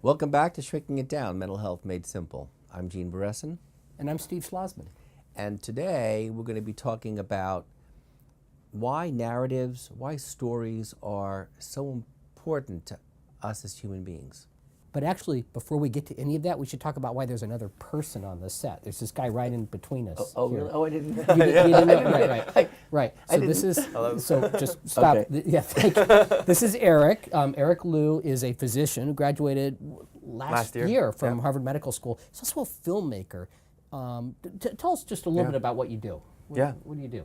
Welcome back to Shrinking It Down, Mental Health Made Simple. I'm Gene Beresin. And I'm Steve Schlozman. And today we're going to be talking about why narratives, why stories are so important to us as human beings. But actually, before we get to any of that, we should talk about why there's another person on the set. There's this guy right in between us. Oh, here. really? Oh, I didn't know. You didn't know? Right. So this is, so just stop. Okay. Yeah, thank you. This is Eric. Eric Lu is a physician who graduated last year from Harvard Medical School. He's also a filmmaker. Tell us just a little bit about what you do. What do you do?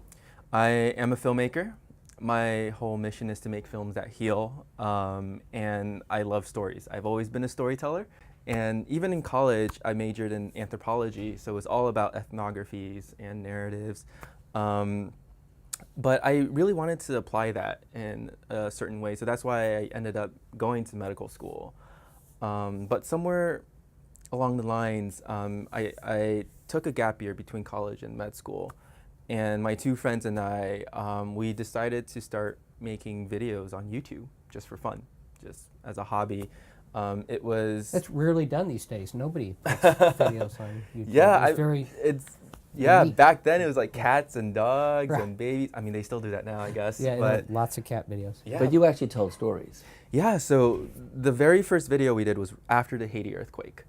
I am a filmmaker. My whole mission is to make films that heal, and I love stories. I've always been a storyteller, and even in college, I majored in anthropology, so it's all about ethnographies and narratives. But I really wanted to apply that in a certain way, so that's why I ended up going to medical school. But somewhere along the lines, I took a gap year between college and med school. And my two friends and I, we decided to start making videos on YouTube just for fun, just as a hobby. That's rarely done these days. Nobody puts videos on YouTube. Yeah, back then it was like cats and dogs and babies. I mean, they still do that now, I guess. Yeah, but lots of cat videos. Yeah. But you actually told stories. Yeah, so the very first video we did was after the Haiti earthquake.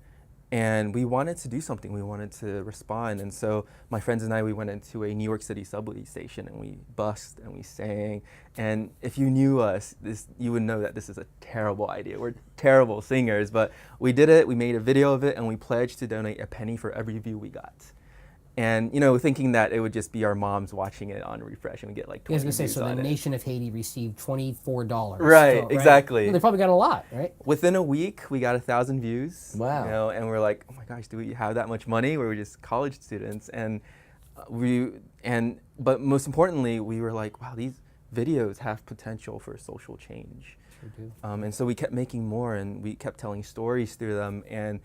And we wanted to do something, we wanted to respond. And so my friends and I, we went into a New York City subway station and we busked and we sang. And if you knew us, you would know that this is a terrible idea. We're terrible singers, but we did it, we made a video of it, and we pledged to donate a penny for every view we got. And, you know, thinking that it would just be our moms watching it on refresh and we get like 20 I was going to say, views so the on it. nation of Haiti received $24. Right, exactly. Well, they probably got a lot, right? Within a week, we got 1,000 views. Wow. You know, and we're like, oh my gosh, do we have that much money? We were just college students. And but most importantly, we were like, wow, these videos have potential for social change. Sure do. And so we kept making more and we kept telling stories through them. And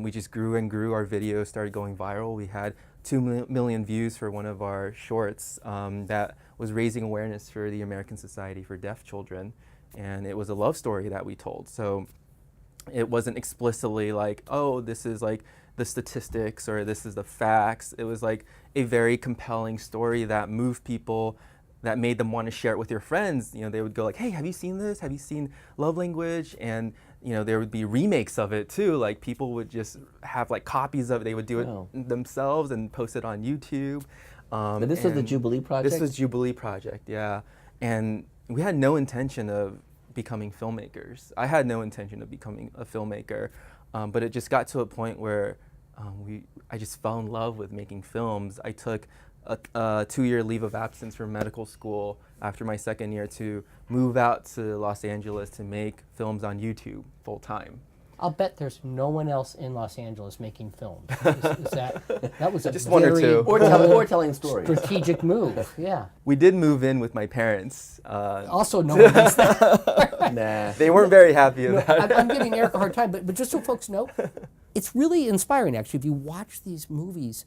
we just grew and grew. Our videos started going viral. We had 2 million views for one of our shorts that was raising awareness for the American Society for Deaf Children. And it was a love story that we told. So it wasn't explicitly like, oh, this is like the statistics or this is the facts. It was like a very compelling story that moved people, that made them want to share it with your friends. You know, they would go like, hey, have you seen this? Have you seen Love Language? And you know, there would be remakes of it too. Like people would just have like copies of it. They would do it themselves and post it on YouTube. But this was the Jubilee Project? This was Jubilee Project, yeah. And we had no intention of becoming filmmakers. I had no intention of becoming a filmmaker, but it just got to a point where I just fell in love with making films. I took a 2-year leave of absence from medical school after my second year to move out to Los Angeles to make films on YouTube full time. I'll bet there's no one else in Los Angeles making films. That was a Just one or two. Or telling stories. strategic move, yeah. We did move in with my parents. Also, no one does that. Nah. They weren't very happy about it. I'm giving Eric a hard time, but just so folks know, it's really inspiring, actually. If you watch these movies,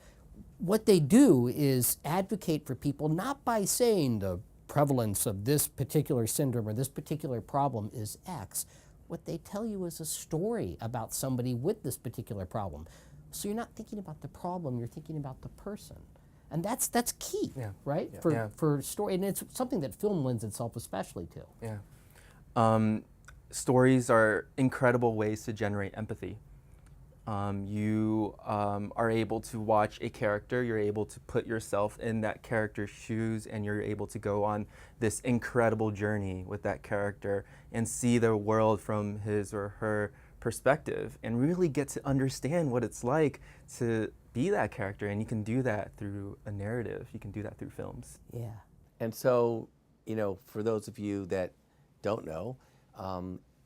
what they do is advocate for people, not by saying the prevalence of this particular syndrome or this particular problem is X. What they tell you is a story about somebody with this particular problem. So you're not thinking about the problem, you're thinking about the person. And that's key, right? Yeah. For story, and it's something that film lends itself especially to. Yeah. Stories are incredible ways to generate empathy. You are able to watch a character, you're able to put yourself in that character's shoes, and you're able to go on this incredible journey with that character and see the world from his or her perspective and really get to understand what it's like to be that character. And you can do that through a narrative, you can do that through films. Yeah. And so, you know, for those of you that don't know,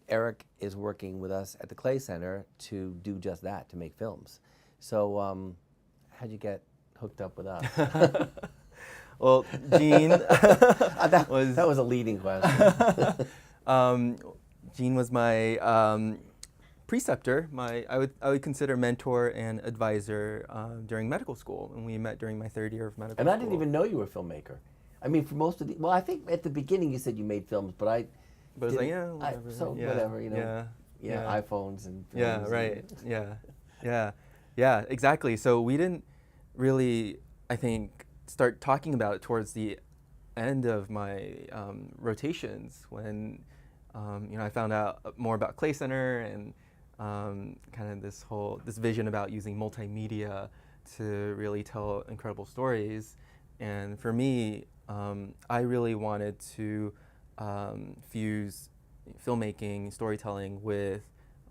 Eric is working with us at the Clay Center to do just that, to make films. So how'd you get hooked up with us? Well, Gene, that was a leading question. Gene was my preceptor, I would consider mentor and advisor during medical school, and we met during my 3rd year of medical school. And I didn't even know you were a filmmaker. I mean, for most of the, well, I think at the beginning you said you made films, but But it's like, yeah, whatever. Whatever, you know. Yeah. Yeah, iPhones and Yeah, films right. and- Yeah, exactly. So we didn't really, I think, start talking about it towards the end of my rotations when I found out more about Clay Center and kind of this vision about using multimedia to really tell incredible stories. And for me, I really wanted to fuse filmmaking, storytelling with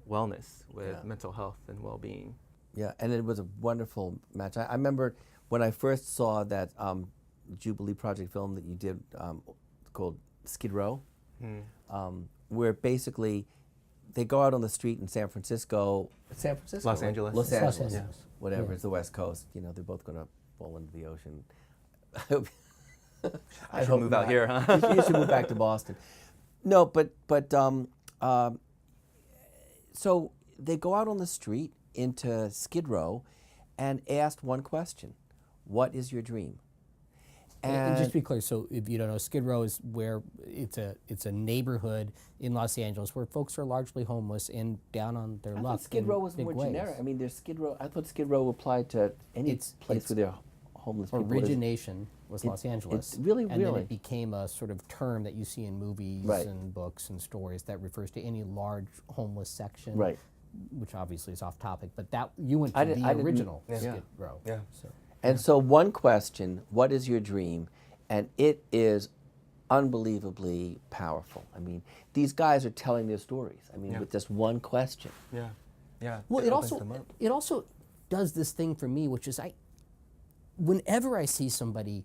wellness, with mental health and well-being. Yeah, and it was a wonderful match. I remember when I first saw that Jubilee Project film that you did called Skid Row, where basically they go out on the street in San Francisco. Los Angeles. Los Los Angeles. Angeles. Whatever, Yeah. it's the West Coast. You know, they're both going to fall into the ocean. I should move out here, huh? You should move back to Boston. No, but so they go out on the street into Skid Row and asked one question: what is your dream? And just to be clear, so if you don't know, Skid Row is where it's a neighborhood in Los Angeles where folks are largely homeless and down on their I luck. thought Skid in Row was big more ways. generic. I mean, there's Skid Row. I thought Skid Row applied to any It's place where there are homeless people. What is it? Origination was Los Angeles. it's really, and then really- it became a sort of term that you see in movies Right. and books and stories that refers to any large homeless section. Right. Which obviously is off topic, but that you went I to didn't- the I didn't- original yeah. Skid Row. Yeah. So. And so one question: what is your dream? And it is unbelievably powerful. I mean, these guys are telling their stories. I mean, with just one question. Yeah. Well, it opens also them up. it also does this thing for me, which is whenever I see somebody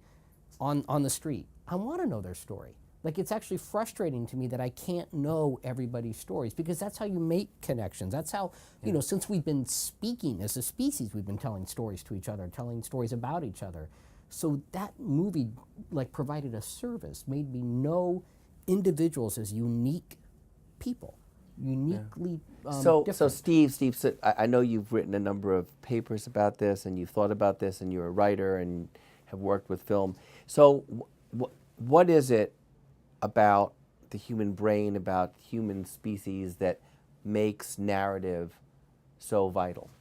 on the street, I want to know their story. Like, it's actually frustrating to me that I can't know everybody's stories, because that's how you make connections. That's how, you know, since we've been speaking as a species, we've been telling stories to each other, telling stories about each other. So that movie, like, provided a service, made me know individuals as unique people, uniquely So different. Steve, so I know you've written a number of papers about this, and you've thought about this, and you're a writer and have worked with film. So what is it about the human brain, about human species, that makes narrative so vital?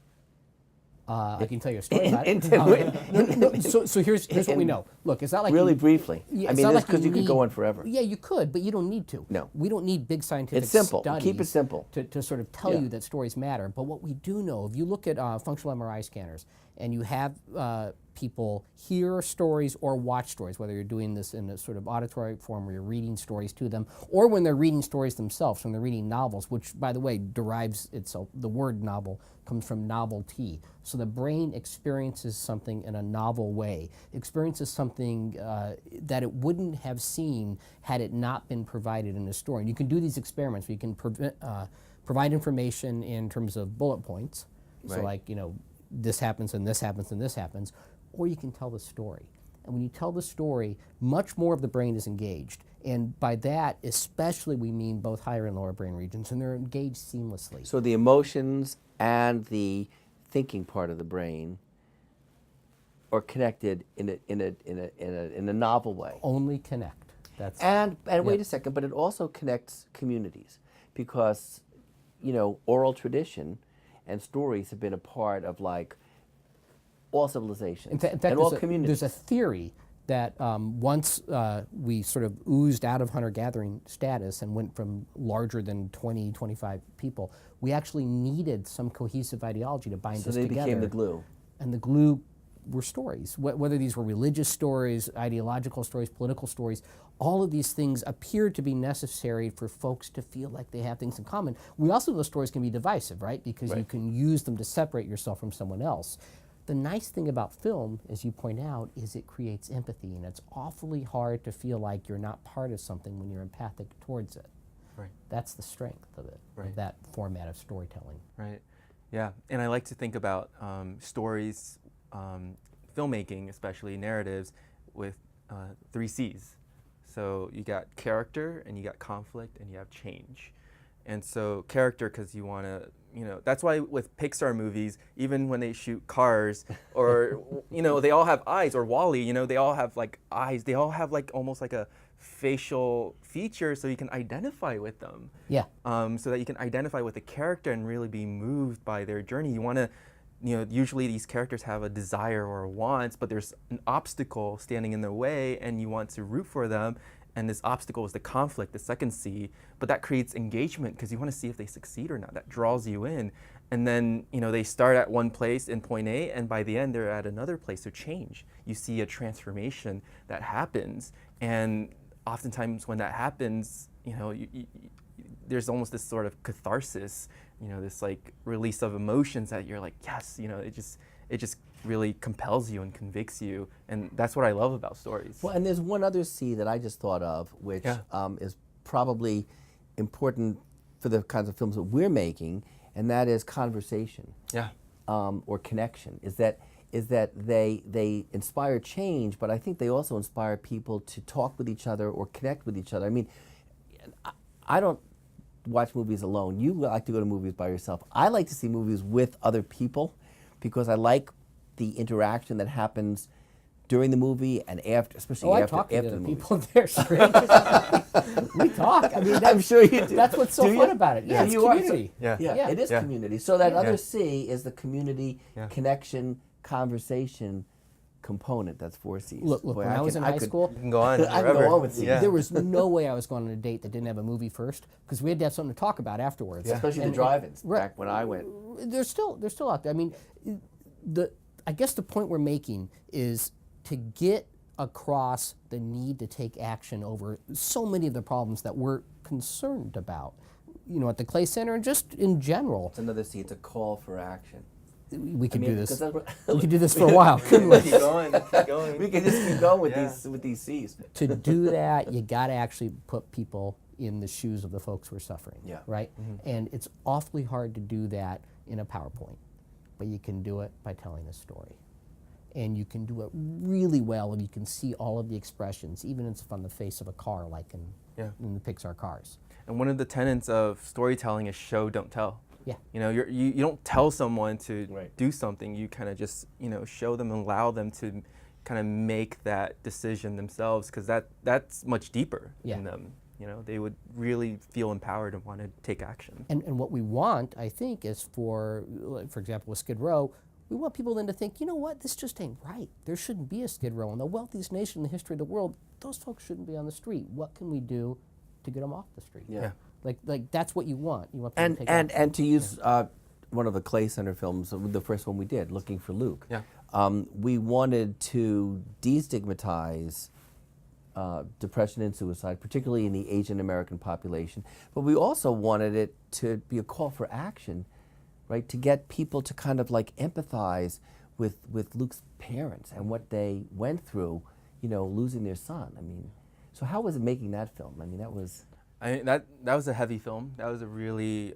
I can tell you a story about it. Into So here's what we know. Look, it's not like really you, briefly. Yeah, I it's mean, not this like because you could need- go on forever. Yeah, you could, but you don't need to. No. We don't need big scientific It's simple. studies. Keep it simple. To sort of tell Yeah. you that stories matter. But what we do know, if you look at functional MRI scanners and you have people hear stories or watch stories, whether you're doing this in a sort of auditory form where you're reading stories to them, or when they're reading stories themselves, when they're reading novels, which, by the way, derives itself, the word novel comes from novelty. So the brain experiences something in a novel way, experiences something that it wouldn't have seen had it not been provided in a story. And you can do these experiments where you can provide information in terms of bullet points. So Right. like, you know, this happens and this happens and this happens, or you can tell the story. And when you tell the story, much more of the brain is engaged. And by that, especially, we mean both higher and lower brain regions, and they're engaged seamlessly. So the emotions and the thinking part of the brain are connected in a novel way. Only connect. That's And wait Yeah. a second, but it also connects communities, because, you know, oral tradition and stories have been a part of, like, all civilizations In fact, and all communities. there's a theory that once we sort of oozed out of hunter-gathering status and went from larger than 20, 25 people, we actually needed some cohesive ideology to bind So us they together. became the glue. And the glue were stories, whether these were religious stories, ideological stories, political stories. All of these things appear to be necessary for folks to feel like they have things in common. We also know stories can be divisive, right? Because you Right. can use them to separate yourself from someone else. The nice thing about film, as you point out, is it creates empathy, and it's awfully hard to feel like you're not part of something when you're empathic towards it. Right. That's the strength of it, Right. of that format of storytelling. Right. Yeah. And I like to think about stories, filmmaking, especially narratives, with 3 C's. So you got character, and you got conflict, and you have change. And so character, because you want to, you know, that's why with Pixar movies, even when they shoot cars, or, you know, they all have eyes, or WALL-E, you know, they all have like eyes. They all have like almost like a facial features so you can identify with them. Yeah. So that you can identify with the character and really be moved by their journey. You want to, usually these characters have a desire or a want, but there's an obstacle standing in their way and you want to root for them. And this obstacle is the conflict, the second C, but that creates engagement because you want to see if they succeed or not. That draws you in. And then, they start at one place in point A, and by the end, they're at another place. So change. You see a transformation that happens. And oftentimes when that happens, there's almost this sort of catharsis, this like release of emotions that you're like, yes, it just really compels you and convicts you. And that's what I love about stories. Well, and there's one other C that I just thought of, which is probably important for the kinds of films that we're making, and that is conversation. Yeah. Or connection. Is that they inspire change, but I think they also inspire people to talk with each other or connect with each other. I mean, I don't watch movies alone. You like to go to movies by yourself. I like to see movies with other people because I like the interaction that happens during the movie and after, especially after the movie. People, they're strangers. We talk. I mean, I'm sure you do. That's what's so fun about it. Yeah, it's community. Yeah, it is community. So that other C is the community, connection, conversation component. That's 4 C's. Look, when I was in high school, you can go on. I can go on with C's. There was no way I was going on a date that didn't have a movie first, because we had to have something to talk about afterwards. Yeah. Especially the drive-ins. Back when I went. They're still out there. I mean, I guess the point we're making is to get across the need to take action over so many of the problems that we're concerned about, at the Clay Center and just in general. It's another C. It's a call for action. We could do this. We could do this for a while, couldn't we? Keep going. We can just keep going with these C's. To do that, you got to actually put people in the shoes of the folks who are suffering. Yeah. Right. And it's awfully hard to do that in a PowerPoint, but you can do it by telling a story. And you can do it really well, and you can see all of the expressions, even if it's on the face of a car, like in the Pixar cars. And one of the tenets of storytelling is show, don't tell. Yeah. You don't tell someone to do something. You kind of just show them and allow them to kind of make that decision themselves, because that's much deeper in them. They would really feel empowered and want to take action. And what we want, I think, is for example, with Skid Row, we want people then to think, you know what, this just ain't right. There shouldn't be a Skid Row. In the wealthiest nation in the history of the world, those folks shouldn't be on the street. What can we do to get them off the street? Yeah. Like that's what you want. You want people to take and to use one of the Clay Center films, the first one we did, Looking for Luke. Yeah. We wanted to destigmatize depression and suicide, particularly in the Asian American population, but we also wanted it to be a call for action, right? To get people to kind of like empathize with Luke's parents and what they went through, losing their son. I mean, so how was it making that film? I mean, that was a heavy film. That was a really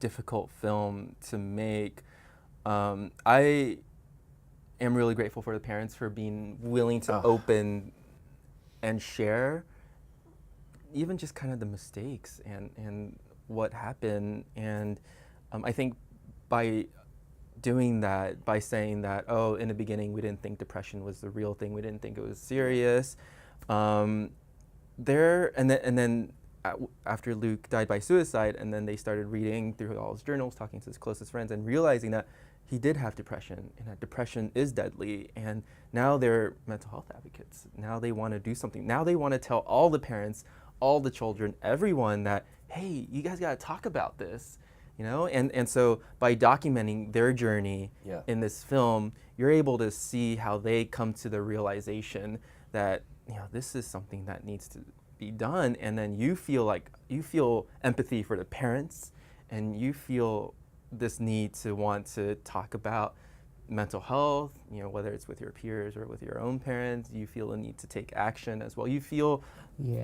difficult film to make. I am really grateful for the parents for being willing to open and share even just kind of the mistakes and what happened. And I think by doing that, by saying that, in the beginning we didn't think depression was the real thing, we didn't think it was serious, and then after Luke died by suicide, and then they started reading through all his journals, talking to his closest friends, and realizing that he did have depression, and that depression is deadly, and now they're mental health advocates. Now they want to do something. Now they want to tell all the parents, all the children, everyone that, hey, you guys got to talk about this, And so by documenting their journey in this film, you're able to see how they come to the realization that, this is something that needs to be done. And then you feel empathy for the parents, and you feel this need to want to talk about mental health, whether it's with your peers or with your own parents. You feel a need to take action as well. You feel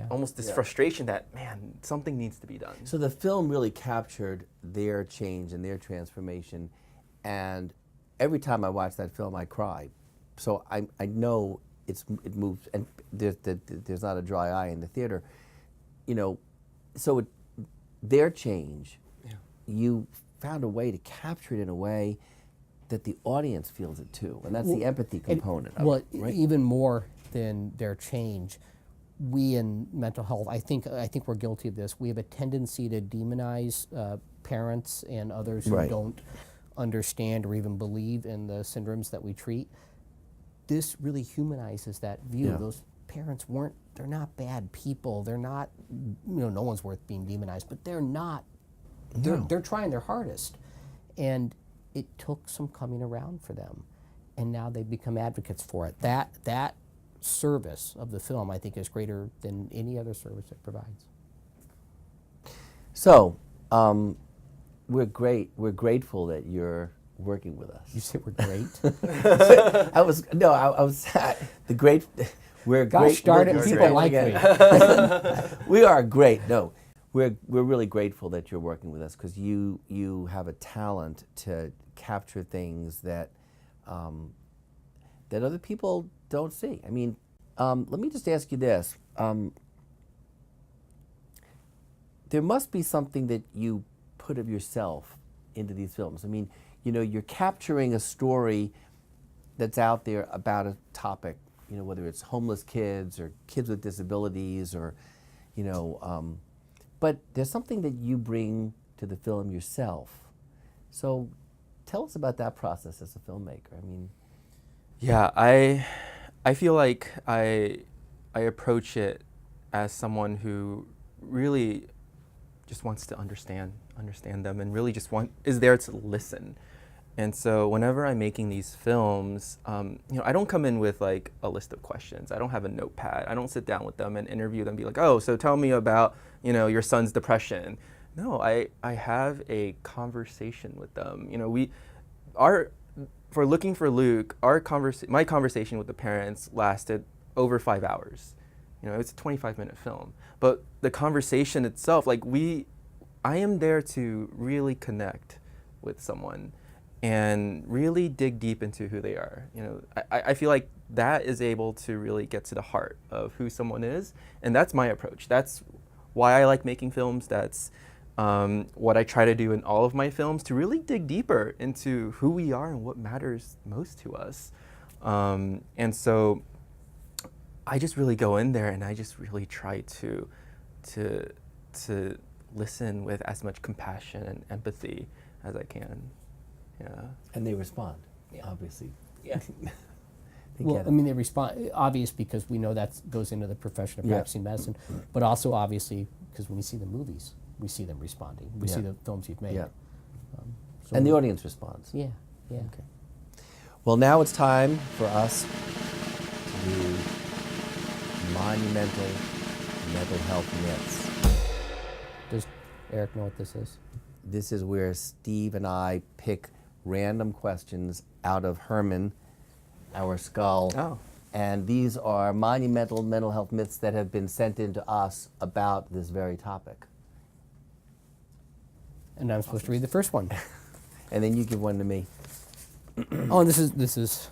almost this frustration that, man, something needs to be done. So the film really captured their change and their transformation, and every time I watch that film, I cry. So I know it moves, and there's not a dry eye in the theater. So their change, you found a way to capture it in a way that the audience feels it too, and that's the empathy component of it, right? Even more than their change, we in mental health, I think we're guilty of this. We have a tendency to demonize parents and others who Right. don't understand or even believe in the syndromes that we treat. This really humanizes that view. Yeah. Those parents they're not bad people. They're not, no one's worth being demonized, but they're not. They're trying their hardest. And it took some coming around for them. And now they've become advocates for it. That service of the film, I think, is greater than any other service it provides. So, we're grateful that you're working with us. You say we're great? I was the great. We're Gosh great. darn we're it, people great like again. me. We are great. No, we're really grateful that you're working with us because you have a talent to capture things that that other people don't see. I mean, let me just ask you this. There must be something that you put of yourself into these films. I mean, you're capturing a story that's out there about a topic, whether it's homeless kids or kids with disabilities or, but there's something that you bring to the film yourself. So tell us about that process as a filmmaker. I mean, Yeah, I feel like I approach it as someone who really just wants to understand them and really just is there to listen. And so whenever I'm making these films, I don't come in with like a list of questions. I don't have a notepad. I don't sit down with them and interview them and be like, oh, so tell me about, your son's depression. No, I have a conversation with them. For Looking for Luke, my conversation with the parents lasted over 5 hours. It's a 25-minute film. But the conversation itself, I am there to really connect with someone and really dig deep into who they are. I feel like that is able to really get to the heart of who someone is, and that's my approach. That's why I like making films. That's what I try to do in all of my films, to really dig deeper into who we are and what matters most to us. And so I just really go in there and I just really try to listen with as much compassion and empathy as I can. Yeah. and they respond, Yeah. obviously. Yeah. They Well, get I it. mean, they respond, obvious because we know that goes into the profession of Yeah. practicing medicine, but also obviously because when we see the movies, we see them responding. We Yeah. see the films you've made. Yeah. So And the audience responds. Yeah, yeah. Okay. Well, now it's time for us to do monumental mental health myths. Does Eric know what this is? This is where Steve and I pick random questions out of Herman, our skull. Oh. And these are monumental mental health myths that have been sent in to us about this very topic. And I'm supposed to read the first one. And then you give one to me. Oh, and this is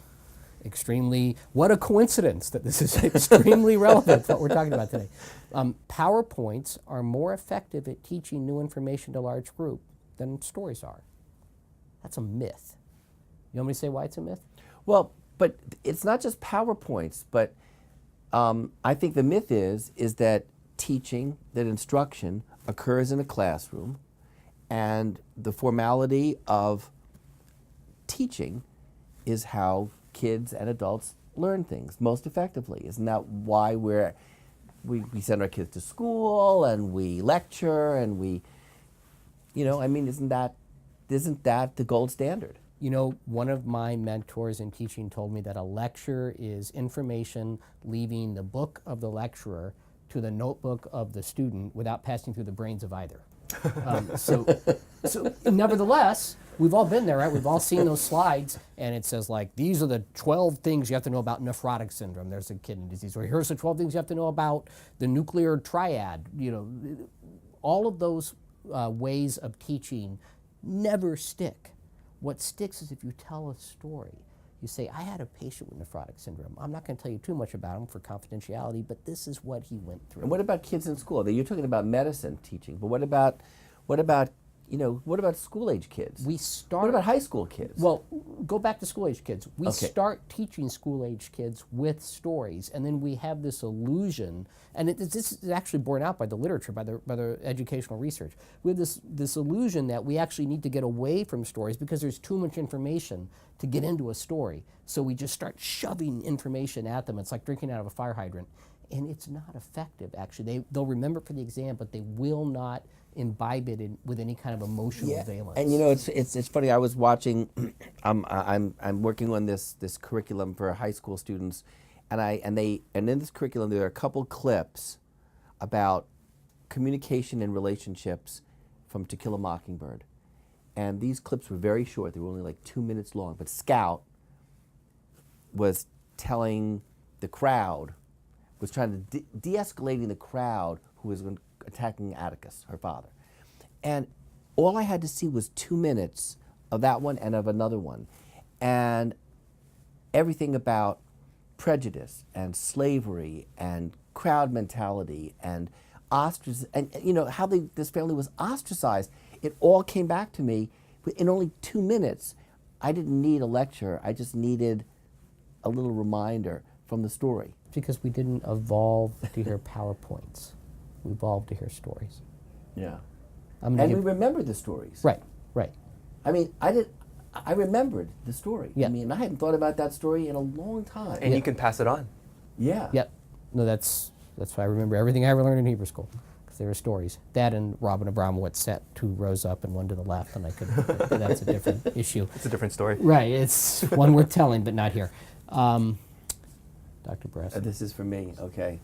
extremely, what a coincidence that this is extremely relevant to what we're talking about today. PowerPoints are more effective at teaching new information to a large group than stories are. That's a myth. You want me to say why it's a myth? Well, but it's not just PowerPoints, but I think the myth is that teaching, that instruction occurs in a classroom, and the formality of teaching is how kids and adults learn things most effectively. Isn't that why we send our kids to school and we lecture and we, isn't that the gold standard? One of my mentors in teaching told me that a lecture is information leaving the book of the lecturer to the notebook of the student without passing through the brains of either. So nevertheless, we've all been there, right? We've all seen those slides, and it says these are the 12 things you have to know about nephrotic syndrome. There's a kidney disease. Or here's the 12 things you have to know about the nuclear triad. All of those ways of teaching never stick. What sticks is if you tell a story. You say, I had a patient with nephrotic syndrome. I'm not going to tell you too much about him for confidentiality, but this is what he went through. And what about kids in school? You're talking about medicine teaching, but what about what about school-age kids? We start. What about high school kids? Well, go back to school-age kids. We Okay. start teaching school-age kids with stories, and then we have this illusion, and this is actually borne out by the literature, by the educational research. We have this illusion that we actually need to get away from stories because there's too much information to get into a story. So we just start shoving information at them. It's like drinking out of a fire hydrant, and it's not effective. Actually, they'll remember it for the exam, but they will not imbibe it with any kind of emotional valence. And it's funny. I was watching. I'm working on this curriculum for high school students, and in this curriculum there are a couple clips about communication and relationships from To Kill a Mockingbird, and these clips were very short. They were only like 2 minutes long. But Scout was telling the crowd, was trying to de-escalating the crowd who was attacking Atticus, her father. And all I had to see was 2 minutes of that one and of another one. And everything about prejudice and slavery and crowd mentality and and how this family was ostracized. It all came back to me in only 2 minutes. I didn't need a lecture. I just needed a little reminder from the story. Because we didn't evolve to hear PowerPoints. We evolved to hear stories. Yeah. And we remember the stories. Right. I mean, I remembered the story. Yeah. I mean, I hadn't thought about that story in a long time. And you can pass it on. Yeah. Yep. No, that's why I remember everything I ever learned in Hebrew school, because they were stories. That and Robin Abramowitz sat 2 rows up and 1 to the left, and I could. That's a different issue. It's a different story. Right. It's one worth telling, but not here. Dr. Beresin. This is for me. Okay.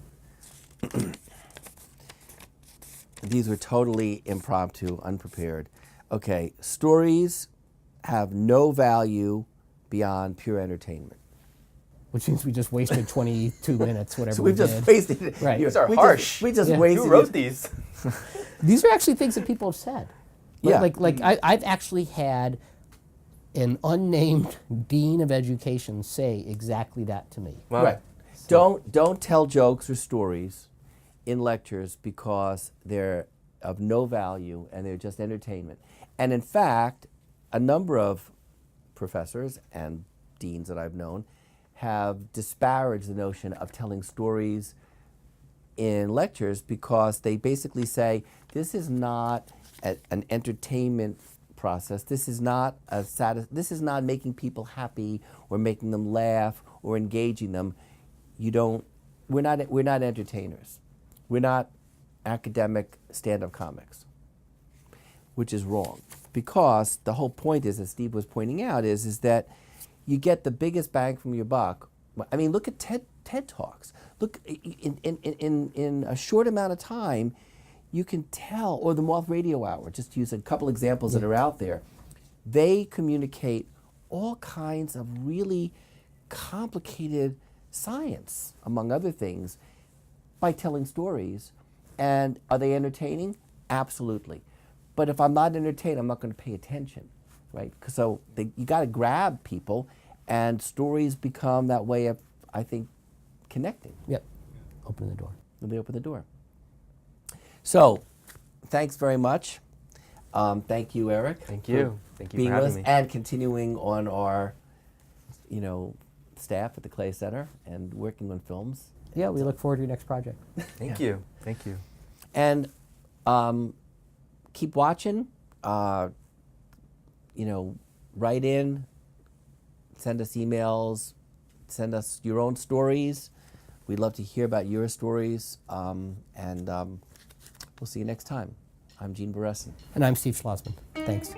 These were totally impromptu, unprepared. Okay, stories have no value beyond pure entertainment. Which means we just wasted 22 minutes, whatever So we we've just did. wasted it. Right. These are We harsh. We just Yeah. wasted Who wrote it. these? These are actually things that people have said. Yeah. I've actually had an unnamed dean of education say exactly that to me. Wow. Right. Don't tell jokes or stories in lectures because they're of no value and they're just entertainment. And in fact, a number of professors and deans that I've known have disparaged the notion of telling stories in lectures because they basically say this is not an entertainment process. This is not this is not making people happy or making them laugh or engaging them. We're not entertainers. We're not academic stand-up comics, which is wrong, because the whole point is, as Steve was pointing out, is that you get the biggest bang from your buck. I mean, look at TED Talks. Look, in a short amount of time, you can tell, or the Moth Radio Hour, just to use a couple examples that are out there, they communicate all kinds of really complicated science, among other things, by telling stories. And are they entertaining? Absolutely. But if I'm not entertained, I'm not going to pay attention, right? So you got to grab people, and stories become that way of, I think, connecting. Yep. Open the door. They open the door. So, thanks very much. Thank you, Eric. Thank you. Thank you being for with having us me. and continuing on our, staff at the Clay Center and working on films. Yeah, we look forward to your next project. Thank you. Thank you. And keep watching. Write in, send us emails, send us your own stories. We'd love to hear about your stories. And we'll see you next time. I'm Gene Beresin. And I'm Steve Schlozman. Thanks.